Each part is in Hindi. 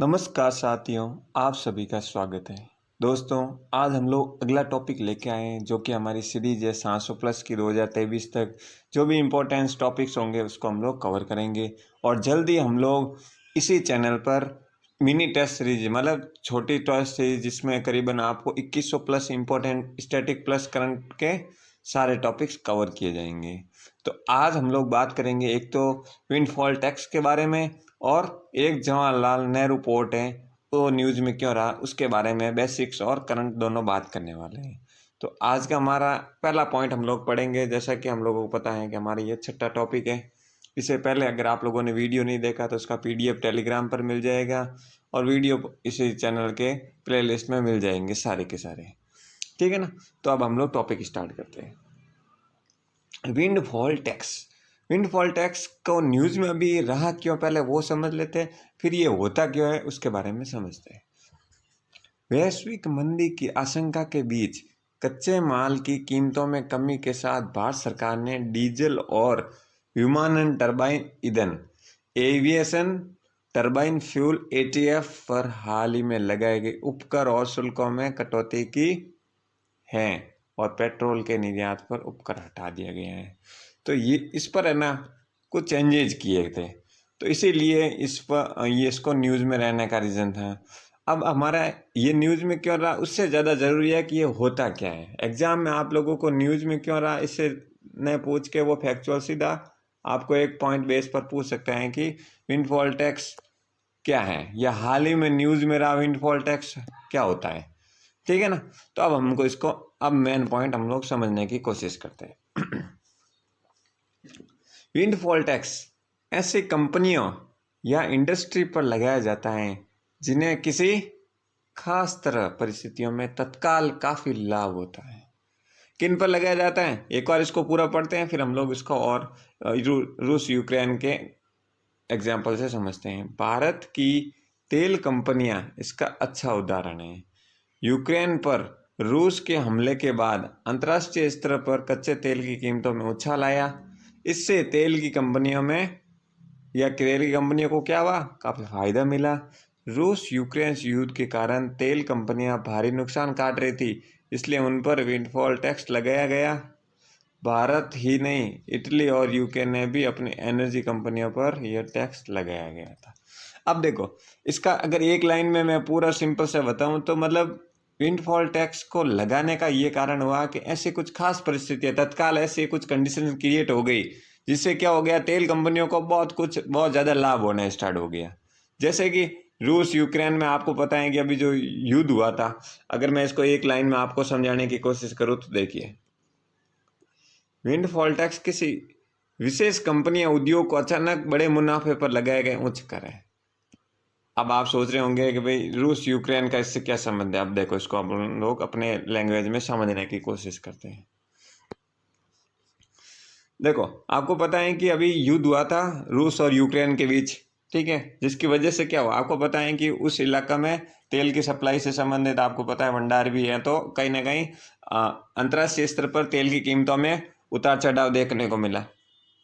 नमस्कार साथियों, आप सभी का स्वागत है। दोस्तों, आज हम लोग अगला टॉपिक लेके आए हैं जो कि हमारी सीरीज है 700 प्लस की 2023 तक जो भी इम्पोर्टेंस टॉपिक्स होंगे उसको हम लोग कवर करेंगे। और जल्दी हम लोग इसी चैनल पर मिनी टेस्ट सीरीज मतलब छोटी टेस्ट सीरीज जिसमें करीबन आपको 2100 plus important static plus current के सारे टॉपिक्स कवर किए जाएंगे। तो आज हम लोग बात करेंगे एक तो विंडफॉल टैक्स के बारे में और एक जवाहरलाल नेहरू पोर्ट है वो न्यूज़ में क्यों रहा उसके बारे में बेसिक्स और करंट दोनों बात करने वाले हैं। तो आज का हमारा पहला पॉइंट हम लोग पढ़ेंगे। जैसा कि हम लोगों को पता है कि हमारा ये छठा टॉपिक है। इससे पहले अगर आप लोगों ने वीडियो नहीं देखा तो उसका पीडीएफ टेलीग्राम पर मिल जाएगा और वीडियो इसी चैनल के प्लेलिस्ट में मिल जाएंगे सारे के सारे। ठीक है ना। तो अब हम लोग टॉपिक स्टार्ट करते हैं। Windfall tax. विंडफॉल टैक्स को न्यूज़ में अभी रहा क्यों पहले वो समझ लेते हैं, फिर ये होता क्यों है उसके बारे में समझते हैं। वैश्विक मंदी की आशंका के बीच कच्चे माल की कीमतों में कमी के साथ भारत सरकार ने डीजल और विमानन टरबाइन ईंधन एविएशन टरबाइन फ्यूल एटीएफ पर हाल ही में लगाए गए उपकर और शुल्कों में कटौती की है और पेट्रोल के निर्यात पर उपकर हटा दिया गया है। तो ये इस पर है ना कुछ चेंजेज किए थे, तो इसीलिए इस पर ये इसको न्यूज़ में रहने का रीज़न था। अब हमारा ये न्यूज़ में क्यों रहा उससे ज़्यादा ज़रूरी है कि ये होता क्या है। एग्ज़ाम में आप लोगों को न्यूज़ में क्यों रहा इससे न पूछ के वो फैक्चुअल सीधा आपको एक पॉइंट बेस पर पूछ सकते हैं कि विंडफॉल टैक्स क्या है या हाल ही में न्यूज़ में रहा विंडफॉल टैक्स क्या होता है। ठीक है ना। तो अब हमको इसको अब मेन पॉइंट हम लोग समझने की कोशिश करते हैं। विंडफॉल टैक्स ऐसी कंपनियों या इंडस्ट्री पर लगाया जाता है जिन्हें किसी खास तरह परिस्थितियों में तत्काल काफ़ी लाभ होता है। किन पर लगाया जाता है एक बार इसको पूरा पढ़ते हैं फिर हम लोग इसको और रूस यूक्रेन के एग्जाम्पल से समझते हैं। भारत की तेल कंपनियां इसका अच्छा उदाहरण है। यूक्रेन पर रूस के हमले के बाद अंतर्राष्ट्रीय स्तर पर कच्चे तेल की कीमतों में उछाल आया। इससे तेल की कंपनियों को क्या हुआ, काफ़ी फायदा मिला। रूस यूक्रेन युद्ध के कारण तेल कंपनियां भारी नुकसान काट रही थी, इसलिए उन पर विंडफॉल टैक्स लगाया गया। भारत ही नहीं इटली और यूके ने भी अपनी एनर्जी कंपनियों पर यह टैक्स लगाया गया था। अब देखो इसका अगर एक लाइन में मैं पूरा सिंपल से बताऊं तो मतलब विंडफॉल टैक्स को लगाने का ये कारण हुआ कि ऐसी कुछ खास परिस्थितियां तत्काल ऐसी कुछ कंडीशन क्रिएट हो गई जिससे क्या हो गया तेल कंपनियों को बहुत ज़्यादा लाभ होना स्टार्ट हो गया। जैसे कि रूस यूक्रेन में आपको पता है कि अभी जो युद्ध हुआ था, अगर मैं इसको एक लाइन में आपको समझाने की कोशिश करूँ तो देखिए, विंडफॉल टैक्स किसी विशेष कंपनी या उद्योग को अचानक बड़े मुनाफे पर लगाए गए उच्च कर है। अब आप सोच रहे होंगे कि भाई रूस यूक्रेन का इससे क्या संबंध है। अब देखो इसको हम लोग अपने लैंग्वेज में समझने की कोशिश करते हैं। देखो आपको पता है कि अभी युद्ध हुआ था रूस और यूक्रेन के बीच, ठीक है, जिसकी वजह से क्या हुआ आपको पता है कि उस इलाका में तेल की सप्लाई से संबंधित आपको पता है भंडार भी है, तो कहीं ना कहीं अंतर्राष्ट्रीय स्तर पर तेल की कीमतों में उतार चढ़ाव देखने को मिला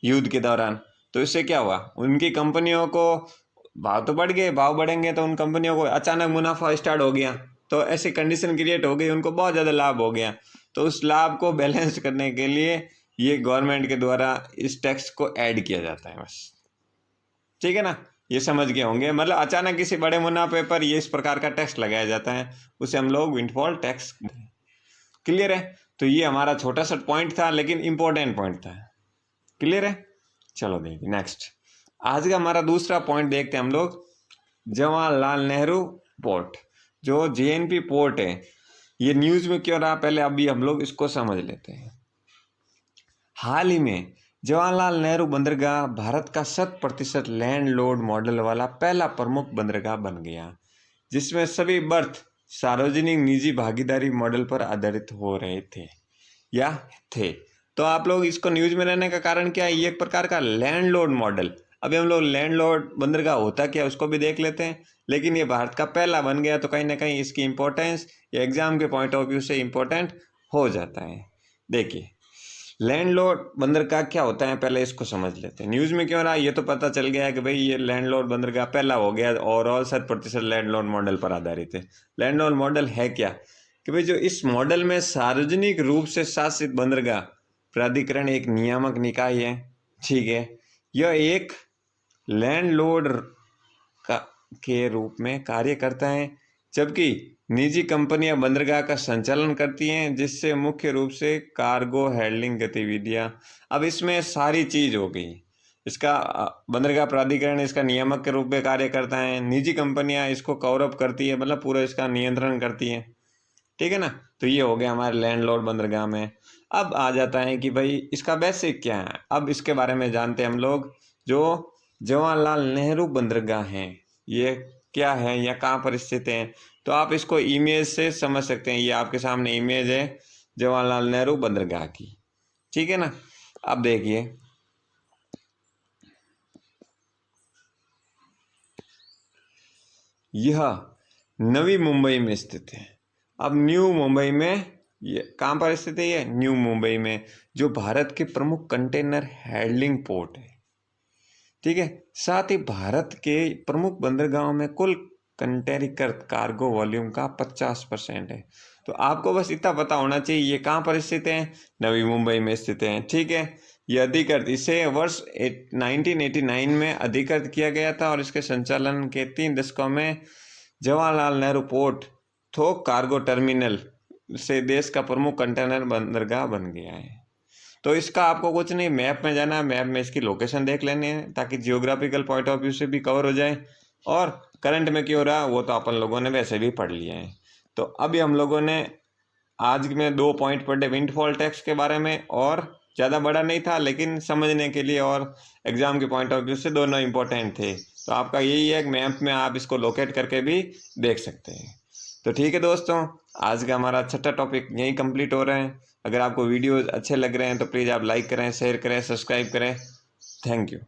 युद्ध के दौरान। तो इससे क्या हुआ उनकी कंपनियों को भाव तो बढ़ गए, भाव बढ़ेंगे तो उन कंपनियों को अचानक मुनाफा स्टार्ट हो गया, तो ऐसी कंडीशन क्रिएट हो गई, उनको बहुत ज़्यादा लाभ हो गया। तो उस लाभ को बैलेंस करने के लिए ये गवर्नमेंट के द्वारा इस टैक्स को ऐड किया जाता है बस। ठीक है ना, ये समझ गए होंगे। मतलब अचानक किसी बड़े मुनाफे पर ये इस प्रकार का टैक्स लगाया जाता है, उसे हम लोग विंडफॉल टैक्स। क्लियर है। तो ये हमारा छोटा सा पॉइंट था लेकिन इंपॉर्टेंट पॉइंट था। क्लियर है। चलो देखिए नेक्स्ट आज का हमारा दूसरा पॉइंट देखते हैं हम लोग। जवाहरलाल नेहरू पोर्ट जो जेएनपी पोर्ट है ये न्यूज़ में क्यों रहा पहले अभी हम लोग इसको समझ लेते हैं। हाल ही में जवाहरलाल नेहरू बंदरगाह भारत का 100% लैंड लोड मॉडल वाला पहला प्रमुख बंदरगाह बन गया, जिसमें सभी बर्थ सार्वजनिक निजी भागीदारी मॉडल पर आधारित हो रहे थे। तो आप लोग इसको न्यूज़ में रहने का कारण क्या है, ये एक प्रकार का लैंड लोड मॉडल। अभी हम लोग लैंड लोड बंदरगाह होता क्या उसको भी देख लेते हैं, लेकिन ये भारत का पहला बन गया तो कहीं ना कहीं इसकी इंपॉर्टेंस ये एग्जाम के पॉइंट ऑफ व्यू से इंपॉर्टेंट हो जाता है। देखिए लैंडलॉर्ड बंदरगाह क्या होता है पहले इसको समझ लेते हैं। न्यूज़ में क्यों रहा ये तो पता चल गया है कि भाई ये लैंडलॉर्ड बंदरगाह पहला हो गया, ओवरऑल 70% लैंडलॉर्ड मॉडल पर आधारित है। लैंडलॉर्ड मॉडल है क्या कि भाई जो इस मॉडल में सार्वजनिक रूप से शासित बंदरगाह प्राधिकरण एक नियामक निकाय है, ठीक है। यह एक लैंडलॉर्ड का के रूप में कार्य करता है, जबकि निजी कंपनियां बंदरगाह का संचालन करती हैं, जिससे मुख्य रूप से कार्गो हैंडलिंग गतिविधियां। अब इसमें सारी चीज हो गई। इसका बंदरगाह प्राधिकरण इसका नियामक के रूप में कार्य करता है, निजी कंपनियां इसको कवर अप करती है, मतलब पूरा इसका नियंत्रण करती है, ठीक है ना। तो ये हो गया हमारे लैंडलॉर्ड बंदरगाह में। अब आ जाता है कि भाई इसका बेसिक क्या है, अब इसके बारे में जानते हैं हम लोग। जो जवाहरलाल नेहरू बंदरगाह है ये क्या है या कहाँ पर स्थित है, तो आप इसको इमेज से समझ सकते हैं। ये आपके सामने इमेज है जवाहरलाल नेहरू बंदरगाह की, ठीक है ना। अब देखिए यह नवी मुंबई में स्थित है। अब न्यू मुंबई में ये कहाँ पर स्थित है, ये न्यू मुंबई में, जो भारत के प्रमुख कंटेनर हैंडलिंग पोर्ट है, ठीक है। साथ ही भारत के प्रमुख बंदरगाहों में कुल कंटेनरिकृत कार्गो वॉल्यूम का 50% है। तो आपको बस इतना पता होना चाहिए ये कहाँ पर स्थित है, नवी मुंबई में स्थित है, ठीक है। ये अधिकृत, इसे वर्ष 1989 में अधिकृत किया गया था और इसके संचालन के 3 दशकों में जवाहरलाल नेहरू पोर्ट थोक कार्गो टर्मिनल से देश का प्रमुख कंटेनर बंदरगाह बन गया है। तो इसका आपको कुछ नहीं, मैप में जाना है, मैप में इसकी लोकेशन देख लेनी है, ताकि जियोग्राफिकल पॉइंट ऑफ व्यू से भी कवर हो जाए। और करंट में क्यों रहा वो तो अपन लोगों ने वैसे भी पढ़ लिया है। तो अभी हम लोगों ने आज में 2 पॉइंट पढ़े विंडफॉल टैक्स के बारे में, और ज़्यादा बड़ा नहीं था लेकिन समझने के लिए और एग्जाम के पॉइंट ऑफ व्यू से दोनों इंपॉर्टेंट थे। तो आपका यही है कि मैप में आप इसको लोकेट करके भी देख सकते हैं। तो ठीक है दोस्तों, आज का हमारा छठा टॉपिक यहीं कंप्लीट हो रहा है। अगर आपको वीडियोस अच्छे लग रहे हैं तो प्लीज़ आप लाइक करें, शेयर करें, सब्सक्राइब करें। Thank you.